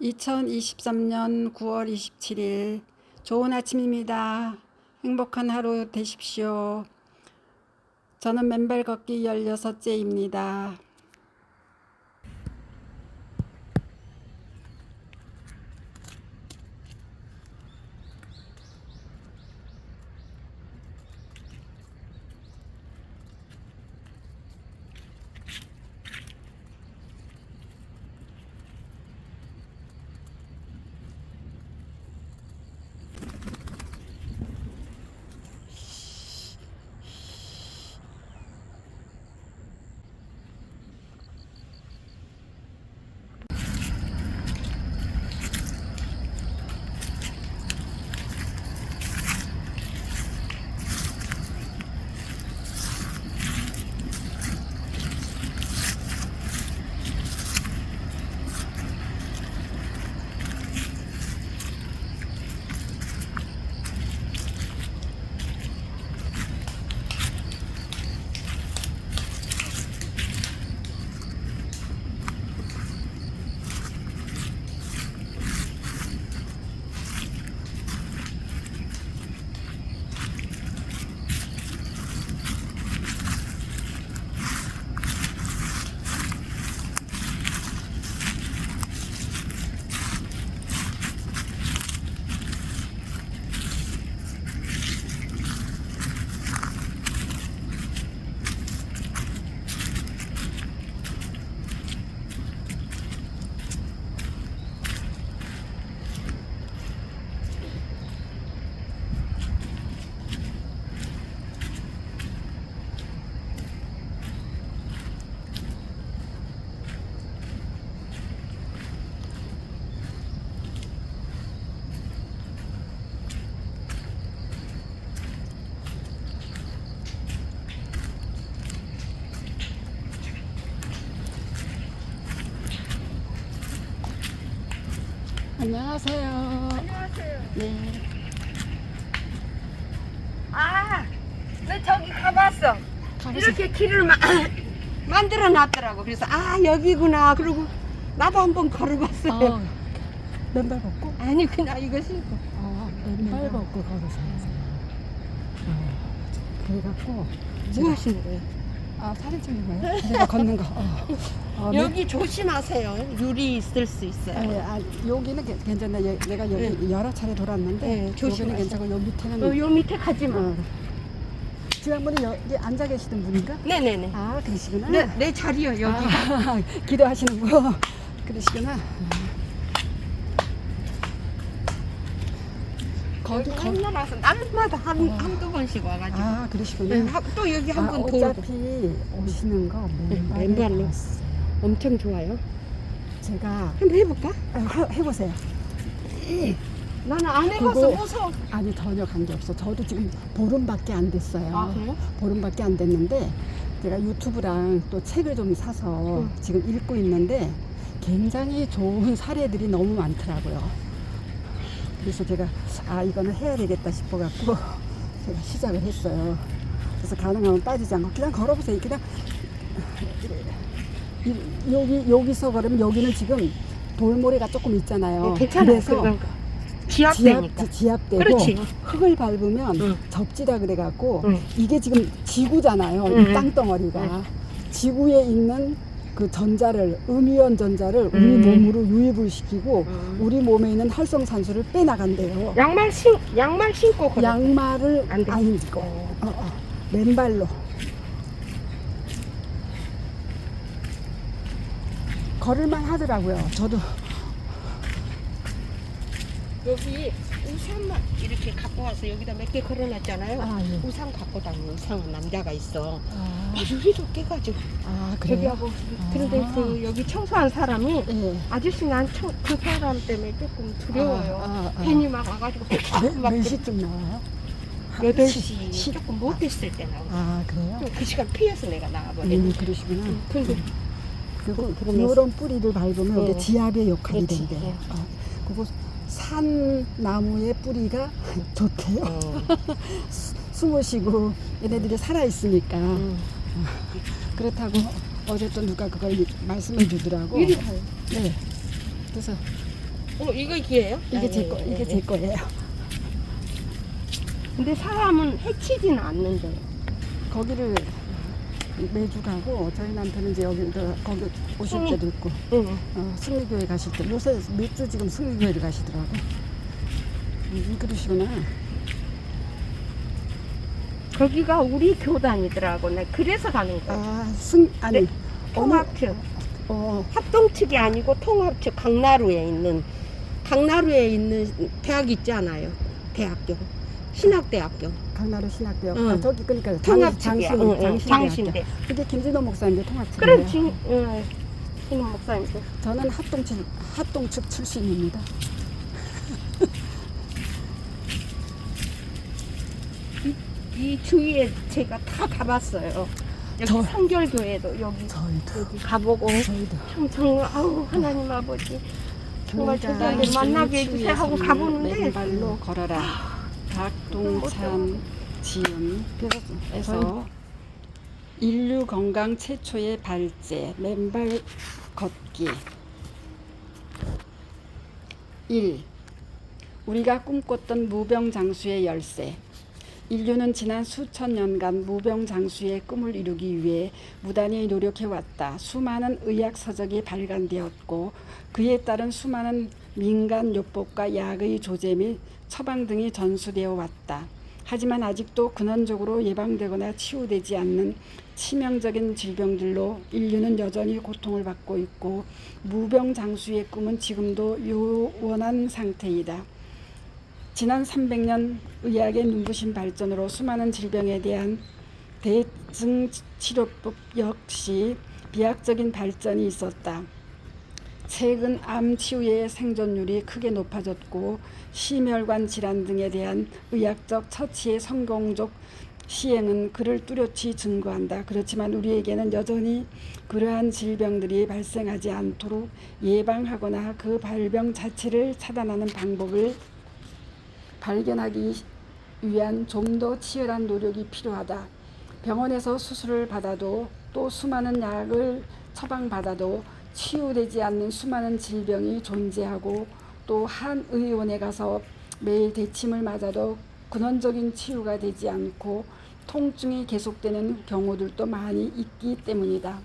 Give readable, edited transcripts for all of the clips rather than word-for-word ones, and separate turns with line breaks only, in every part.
2023년 9월 27일 좋은 아침입니다. 행복한 하루 되십시오. 저는 맨발 걷기 16째입니다. 안녕하세요.
안녕하세요.
네.
나 저기 가봤어. 이렇게 길을 만들어 놨더라고. 그래서 여기구나. 그리고 나도 한번 걸어봤어요.
맨발 걷고?
아니 그냥 이거 신고.
맨발 걷고 걸으세요. 그래갖고
뭐 하시는 거예요?
사진 찍는 거예요? 내가 걷는 거.
여기 조심하세요. 유리 있을 수 있어요.
여기는 괜찮네. 내가 여기 여러 차례 돌았는데
네,
여기는
조심하세요.
괜찮고 여기 밑에는
요 밑에 가지 마.
지난번에 여기 앉아 계시던 분인가?
네네네.
그러시구나.
내 자리요 여기.
기도하시는 거. 그러시구나.
맨날 와서 날마다 한두 번씩 와가지고.
그러시구나.
또 여기 한 번 돌고.
어차피 오시는 거
맨발로. 엄청 좋아요.
제가
한번 해볼까?
해보세요.
나는 안 해봐서
그거-
무서워.
아니 전혀 관계없어. 저도 지금 보름밖에 안 됐어요.
그래요?
보름밖에 안 됐는데 제가 유튜브랑 또 책을 좀 사서 지금 읽고 있는데 굉장히 좋은 사례들이 너무 많더라고요. 그래서 제가 이거는 해야 되겠다 싶어갖고 제가 시작을 했어요. 그래서 가능하면 따지지 않고 그냥 걸어보세요. 그냥 여기서 걸으면 여기는 지금 돌모래가 조금 있잖아요.
괜찮아요.
그래서
지압되니까.
지압되고
그렇지.
흙을 밟으면
응.
접지다 그래갖고
응.
이게 지금 지구잖아요.
응.
이 땅덩어리가
응.
지구에 있는 그 전자를 음이온 전자를 우리 몸으로 유입을 시키고 우리 몸에 있는 활성산소를 빼나간대요.
양말 신고 걸어.
양말을
안 돼.
안 입고 맨발로 걸을만 하더라고요. 저도
여기 우산만 이렇게 갖고 와서 여기다 몇 개 걸어놨잖아요.
예.
우산 갖고 다니는 이상한 남자가 있어. 유리로 깨가지고.
그래요?
저기하고 그런데 그 여기 청소한 사람이
예.
아저씨 그 사람 때문에 조금 두려워요. 괜히 막 와가지고
몇 시쯤 나와요?
8시 조금 못 됐을 때 나오고.
그래요?
그 시간 피해서 내가 나와버렸는데.
그러시구나.
근데
그리고
그러면서-
이런 뿌리를 밟으면 이게
네.
지압의 역할이
그렇지.
된대요.
네.
그리고 산 나무의 뿌리가 좋대요. 숨을 쉬고 얘네들이 살아 있으니까. 그렇다고 어제 또 누가 그걸 말씀을 주더라고.
이리 가요.
네. 그래서
이거 기예요?
이게 제 거, 이게 제 거예요.
근데 사람은 해치지는 않는데.
거기를 매주 가고 저희 남편은 이제 여기 거기 오실 때도 있고
응.
승리교회 가실 때 요새 몇 주 지금 승리교회를 가시더라고. 그러시구나.
거기가 우리 교단이더라고. 내 그래서 가는 거야.
아니
네, 통합측. 합동측이 아니고 통합측 강나루에 있는 대학 있지 않아요? 대학교. 신학대학교.
강나루 신학대요.
응.
저기 그러니까
통합측이야.
장신대. 그게 김진호 목사님도 통합측이에요.
그래, 신은 목사님도.
저는 합동측 출신입니다.
이 주위에 제가 다 가봤어요. 여기
저-
성결교회도 여기
저희도
가보고 정말 아우 하나님 아버지 정말 저 사람들 만나게 해주세요 하고 가보는데
맨발로 걸어라. 박동찬 지음에서 인류 건강 최초의 발제 맨발 걷기. 1. 우리가 꿈꿨던 무병장수의 열쇠. 인류는 지난 수천 년간 무병장수의 꿈을 이루기 위해 무단히 노력해왔다. 수많은 의학 서적이 발간되었고 그에 따른 수많은 민간 요법과 약의 조제 및 처방 등이 전수되어 왔다. 하지만 아직도 근원적으로 예방되거나 치유되지 않는 치명적인 질병들로 인류는 여전히 고통을 받고 있고 무병장수의 꿈은 지금도 요원한 상태이다. 지난 300년 의학의 눈부신 발전으로 수많은 질병에 대한 대증 치료법 역시 비약적인 발전이 있었다. 최근 암 치유의 생존율이 크게 높아졌고 심혈관 질환 등에 대한 의학적 처치의 성공적 시행은 그를 뚜렷이 증거한다. 그렇지만 우리에게는 여전히 그러한 질병들이 발생하지 않도록 예방하거나 그 발병 자체를 차단하는 방법을 발견하기 위한 좀 더 치열한 노력이 필요하다. 병원에서 수술을 받아도 또 수많은 약을 처방받아도 치유되지 않는 수많은 질병이 존재하고 또 한 의원에 가서 매일 대침을 맞아도 근원적인 치유가 되지 않고 통증이 계속되는 경우들도 많이 있기 때문이다.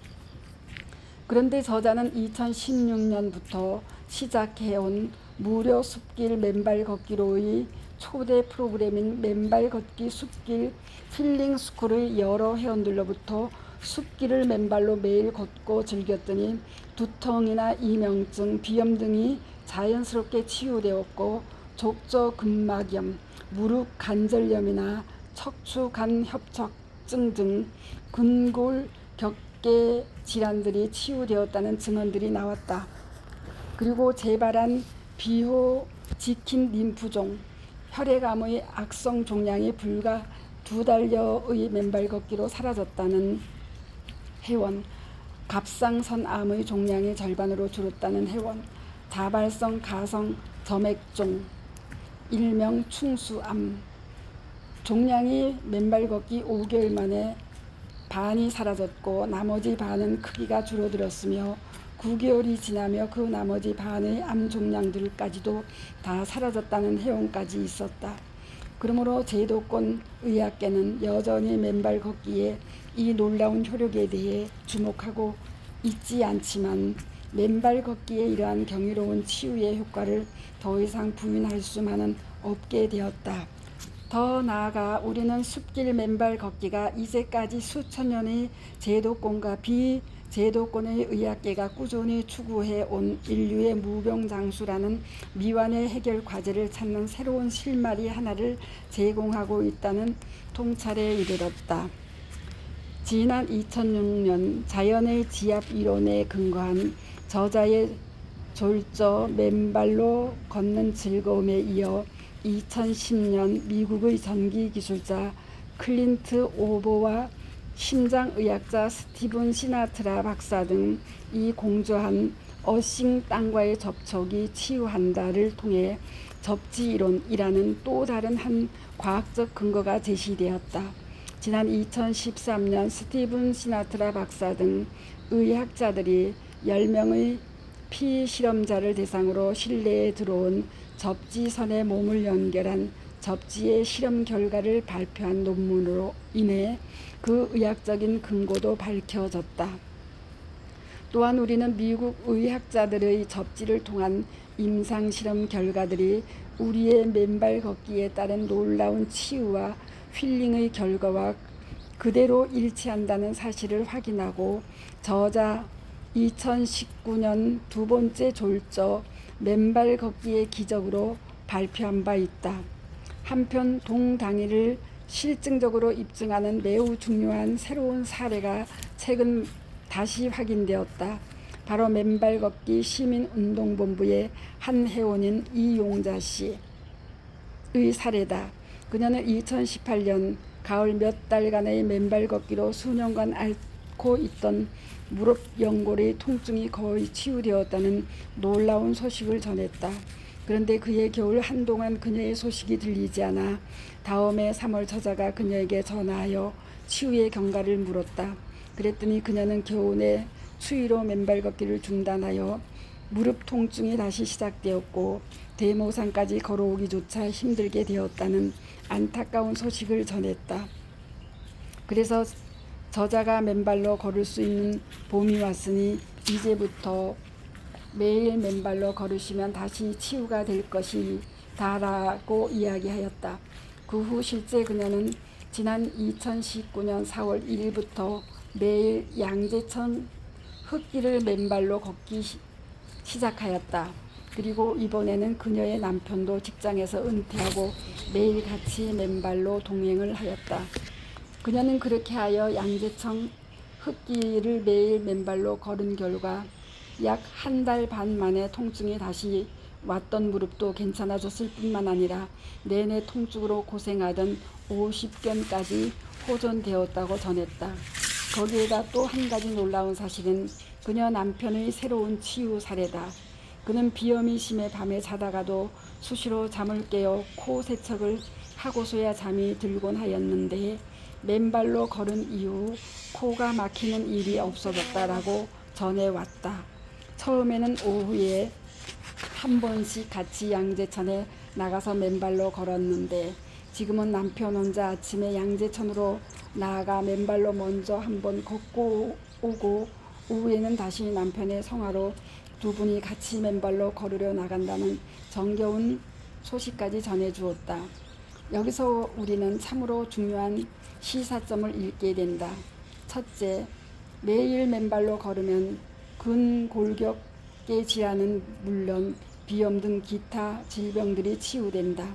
그런데 저자는 2016년부터 시작해온 무료 숲길 맨발 걷기로의 초대 프로그램인 맨발 걷기 숲길 힐링 스쿨의 여러 회원들로부터 숲길을 맨발로 매일 걷고 즐겼더니 두통이나 이명증, 비염 등이 자연스럽게 치유되었고 족저근막염, 무릎 관절염이나 척추 간협착증 등 근골 격계 질환들이 치유되었다는 증언들이 나왔다. 그리고 재발한 비호지킨 림프종, 혈액암의 악성 종양이 불과 2달여의 맨발 걷기로 사라졌다는 회원, 갑상선암의 종양이 절반으로 줄었다는 회원, 자발성 가성 점액종, 일명 충수암, 종양이 맨발 걷기 5개월 만에 반이 사라졌고 나머지 반은 크기가 줄어들었으며 9개월이 지나며 그 나머지 반의 암 종양들까지도 다 사라졌다는 회원까지 있었다. 그러므로 제도권 의학계는 여전히 맨발 걷기에 이 놀라운 효력에 대해 주목하고 있지 않지만 맨발 걷기의 이러한 경이로운 치유의 효과를 더 이상 부인할 수만은 없게 되었다. 더 나아가 우리는 숲길 맨발 걷기가 이제까지 수천 년의 제도권과 비제도권의 의학계가 꾸준히 추구해온 인류의 무병장수라는 미완의 해결 과제를 찾는 새로운 실마리 하나를 제공하고 있다는 통찰에 이르렀다. 지난 2006년 자연의 지압 이론에 근거한 저자의 졸저 맨발로 걷는 즐거움에 이어 2010년 미국의 전기기술자 클린트 오버와 심장의학자 스티븐 시나트라 박사 등이 공조한 어싱 땅과의 접촉이 치유한다를 통해 접지이론이라는 또 다른 한 과학적 근거가 제시되었다. 지난 2013년 스티븐 시나트라 박사 등 의학자들이 10명의 피실험자를 대상으로 실내에 들어온 접지선에 몸을 연결한 접지의 실험 결과를 발표한 논문으로 인해 그 의학적인 근거도 밝혀졌다. 또한 우리는 미국 의학자들의 접지를 통한 임상실험 결과들이 우리의 맨발 걷기에 따른 놀라운 치유와 힐링의 결과와 그대로 일치한다는 사실을 확인하고 저자 2019년 두 번째 졸저 맨발 걷기의 기적으로 발표한 바 있다. 한편 동당일을 실증적으로 입증하는 매우 중요한 새로운 사례가 최근 다시 확인되었다. 바로 맨발 걷기 시민운동본부의 한 회원인 이용자 씨의 사례다. 그녀는 2018년 가을 몇 달간의 맨발 걷기로 수년간 앓고 있던 무릎 연골의 통증이 거의 치유되었다는 놀라운 소식을 전했다. 그런데 그해 겨울 한동안 그녀의 소식이 들리지 않아 다음해 3월 저자가 그녀에게 전화하여 치유의 경과를 물었다. 그랬더니 그녀는 겨우내 추위로 맨발 걷기를 중단하여 무릎 통증이 다시 시작되었고 대모산까지 걸어오기조차 힘들게 되었다는 안타까운 소식을 전했다. 그래서 저자가 맨발로 걸을 수 있는 봄이 왔으니 이제부터 매일 맨발로 걸으시면 다시 치유가 될 것이다라고 이야기하였다. 그 후 실제 그녀는 지난 2019년 4월 1일부터 매일 양재천 흙길을 맨발로 걷기 시작하였다. 그리고 이번에는 그녀의 남편도 직장에서 은퇴하고 매일 같이 맨발로 동행을 하였다. 그녀는 그렇게 하여 양재천 흙길을 매일 맨발로 걸은 결과 약 한 달 반 만에 통증이 다시 왔던 무릎도 괜찮아졌을 뿐만 아니라 내내 통증으로 고생하던 50견까지 호전되었다고 전했다. 거기에다 또 한 가지 놀라운 사실은 그녀 남편의 새로운 치유 사례다. 그는 비염이 심해 밤에 자다가도 수시로 잠을 깨어 코 세척을 하고서야 잠이 들곤 하였는데 맨발로 걸은 이후 코가 막히는 일이 없어졌다라고 전해왔다. 처음에는 오후에 한 번씩 같이 양재천에 나가서 맨발로 걸었는데 지금은 남편 혼자 아침에 양재천으로 나아가 맨발로 먼저 한번 걷고 오고 오후에는 다시 남편의 성화로 두 분이 같이 맨발로 걸으려 나간다는 정겨운 소식까지 전해주었다. 여기서 우리는 참으로 중요한 시사점을 읽게 된다. 첫째, 매일 맨발로 걸으면 근골격계 질환은 물론 비염 등 기타 질병들이 치유된다.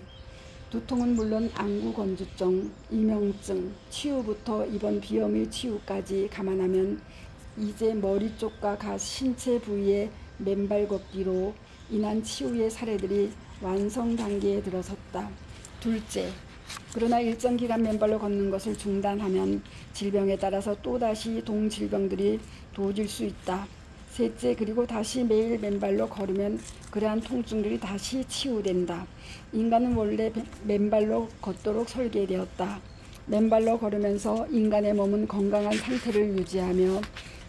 두통은 물론 안구건조증, 이명증, 치유부터 이번 비염의 치유까지 감안하면 이제 머리 쪽과 각 신체 부위의 맨발 걷기로 인한 치유의 사례들이 완성 단계에 들어섰다. 둘째, 그러나 일정 기간 맨발로 걷는 것을 중단하면 질병에 따라서 또다시 동질병들이 도질 수 있다. 셋째, 그리고 다시 매일 맨발로 걸으면 그러한 통증들이 다시 치유된다. 인간은 원래 맨발로 걷도록 설계되었다. 맨발로 걸으면서 인간의 몸은 건강한 상태를 유지하며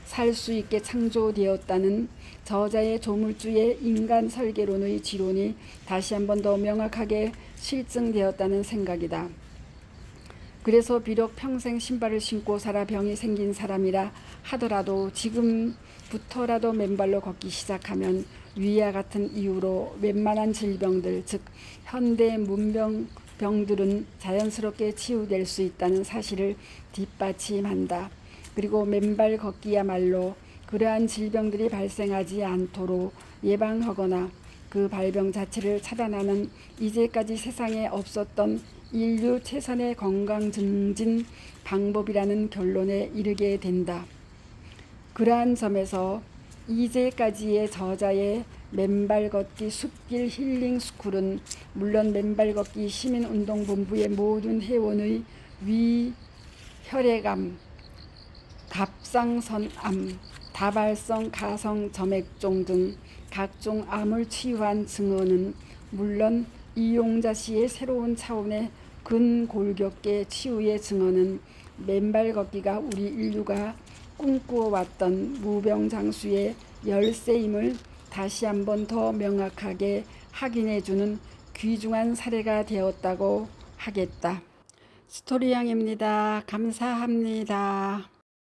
살 수 있게 창조되었다는 저자의 조물주의 인간 설계론의 지론이 다시 한 번 더 명확하게 실증되었다는 생각이다. 그래서 비록 평생 신발을 신고 살아 병이 생긴 사람이라 하더라도 지금부터라도 맨발로 걷기 시작하면 위와 같은 이유로 웬만한 질병들, 즉 현대 문명병들은 자연스럽게 치유될 수 있다는 사실을 뒷받침한다. 그리고 맨발 걷기야말로 그러한 질병들이 발생하지 않도록 예방하거나 그 발병 자체를 차단하는 이제까지 세상에 없었던 인류 최선의 건강 증진 방법이라는 결론에 이르게 된다. 그러한 점에서 이제까지의 저자의 맨발 걷기 숲길 힐링 스쿨은 물론 맨발 걷기 시민운동본부의 모든 회원의 위, 혈액암, 갑상선암, 다발성 가성 점액종 등 각종 암을 치유한 증언은 물론 이용자 씨의 새로운 차원의 근골격계 치유의 증언은 맨발 걷기가 우리 인류가 꿈꾸어왔던 무병장수의 열쇠임을 다시 한번 더 명확하게 확인해주는 귀중한 사례가 되었다고 하겠다. 스토리양입니다. 감사합니다.